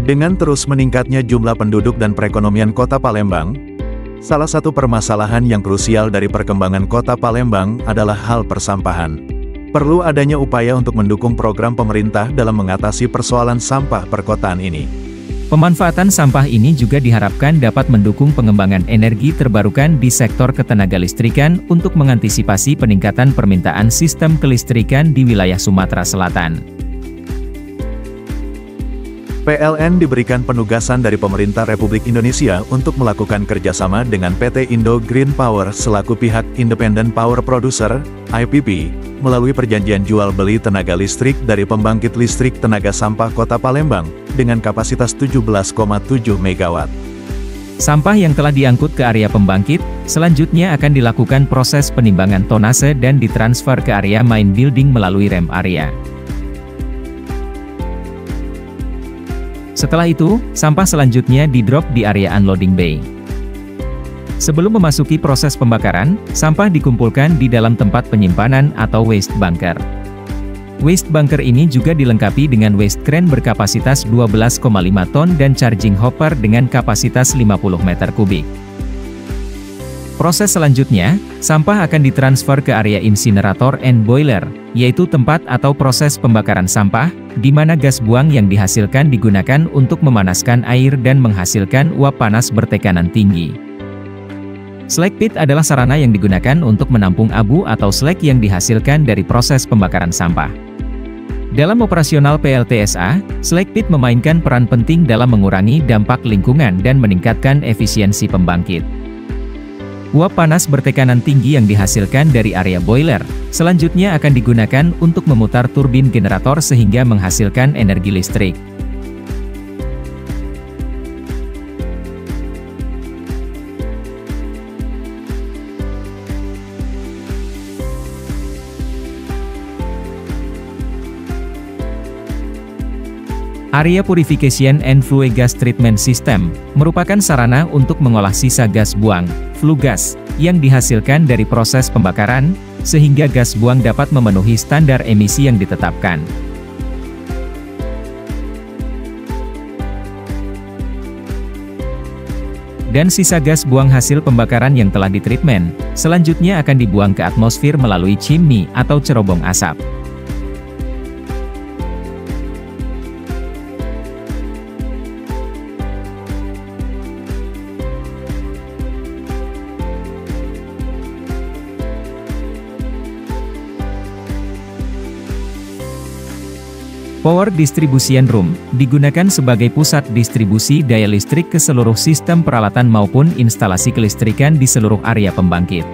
Dengan terus meningkatnya jumlah penduduk dan perekonomian Kota Palembang, salah satu permasalahan yang krusial dari perkembangan Kota Palembang adalah hal persampahan. Perlu adanya upaya untuk mendukung program pemerintah dalam mengatasi persoalan sampah perkotaan ini. Pemanfaatan sampah ini juga diharapkan dapat mendukung pengembangan energi terbarukan di sektor ketenagalistrikan untuk mengantisipasi peningkatan permintaan sistem kelistrikan di wilayah Sumatera Selatan. PLN diberikan penugasan dari pemerintah Republik Indonesia untuk melakukan kerjasama dengan PT Indo Green Power selaku pihak Independent Power Producer, IPP, melalui perjanjian jual-beli tenaga listrik dari pembangkit listrik tenaga sampah Kota Palembang, dengan kapasitas 17,7 MW. Sampah yang telah diangkut ke area pembangkit, selanjutnya akan dilakukan proses penimbangan tonase dan ditransfer ke area main building melalui rem area. Setelah itu, sampah selanjutnya di-drop di area unloading bay. Sebelum memasuki proses pembakaran, sampah dikumpulkan di dalam tempat penyimpanan atau waste bunker. Waste bunker ini juga dilengkapi dengan waste crane berkapasitas 12,5 ton dan charging hopper dengan kapasitas 50 meter kubik. Proses selanjutnya, sampah akan ditransfer ke area incinerator and boiler, yaitu tempat atau proses pembakaran sampah, di mana gas buang yang dihasilkan digunakan untuk memanaskan air dan menghasilkan uap panas bertekanan tinggi. Slag pit adalah sarana yang digunakan untuk menampung abu atau slag yang dihasilkan dari proses pembakaran sampah. Dalam operasional PLTSA, slag pit memainkan peran penting dalam mengurangi dampak lingkungan dan meningkatkan efisiensi pembangkit. Uap panas bertekanan tinggi yang dihasilkan dari area boiler, selanjutnya akan digunakan untuk memutar turbin generator sehingga menghasilkan energi listrik. Area Purification and Flue Gas Treatment System merupakan sarana untuk mengolah sisa gas buang, flue gas, yang dihasilkan dari proses pembakaran, sehingga gas buang dapat memenuhi standar emisi yang ditetapkan. Dan sisa gas buang hasil pembakaran yang telah ditreatment, selanjutnya akan dibuang ke atmosfer melalui chimney atau cerobong asap. Power Distribution Room digunakan sebagai pusat distribusi daya listrik ke seluruh sistem peralatan maupun instalasi kelistrikan di seluruh area pembangkit.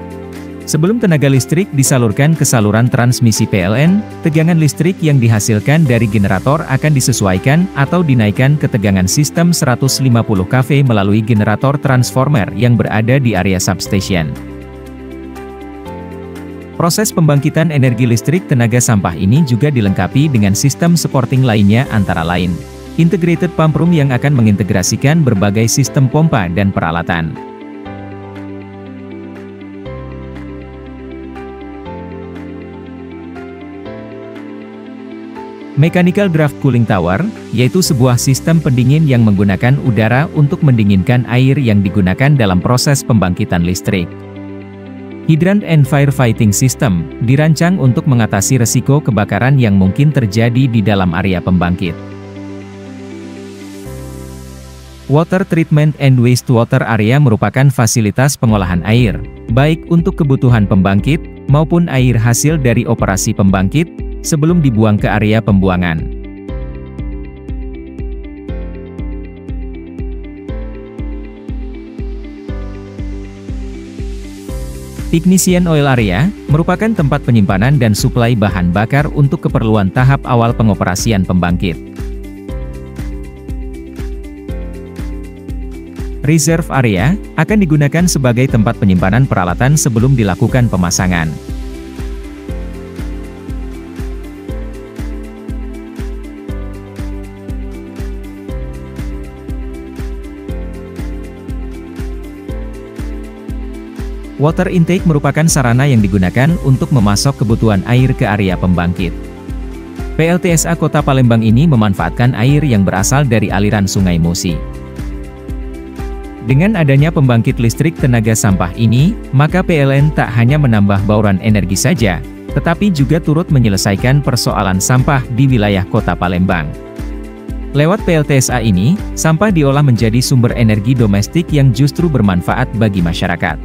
Sebelum tenaga listrik disalurkan ke saluran transmisi PLN, tegangan listrik yang dihasilkan dari generator akan disesuaikan atau dinaikkan ke tegangan sistem 150 kV melalui generator transformer yang berada di area substation. Proses pembangkitan energi listrik tenaga sampah ini juga dilengkapi dengan sistem supporting lainnya antara lain Integrated Pump Room yang akan mengintegrasikan berbagai sistem pompa dan peralatan. Mechanical Draft Cooling Tower, yaitu sebuah sistem pendingin yang menggunakan udara untuk mendinginkan air yang digunakan dalam proses pembangkitan listrik. Hydrant and Firefighting System dirancang untuk mengatasi resiko kebakaran yang mungkin terjadi di dalam area pembangkit. Water Treatment and Wastewater Area merupakan fasilitas pengolahan air, baik untuk kebutuhan pembangkit, maupun air hasil dari operasi pembangkit, sebelum dibuang ke area pembuangan. Ignition Oil Area merupakan tempat penyimpanan dan suplai bahan bakar untuk keperluan tahap awal pengoperasian pembangkit. Reserve Area akan digunakan sebagai tempat penyimpanan peralatan sebelum dilakukan pemasangan. Water intake merupakan sarana yang digunakan untuk memasok kebutuhan air ke area pembangkit. PLTSA Kota Palembang ini memanfaatkan air yang berasal dari aliran Sungai Musi. Dengan adanya pembangkit listrik tenaga sampah ini, maka PLN tak hanya menambah bauran energi saja, tetapi juga turut menyelesaikan persoalan sampah di wilayah Kota Palembang. Lewat PLTSA ini, sampah diolah menjadi sumber energi domestik yang justru bermanfaat bagi masyarakat.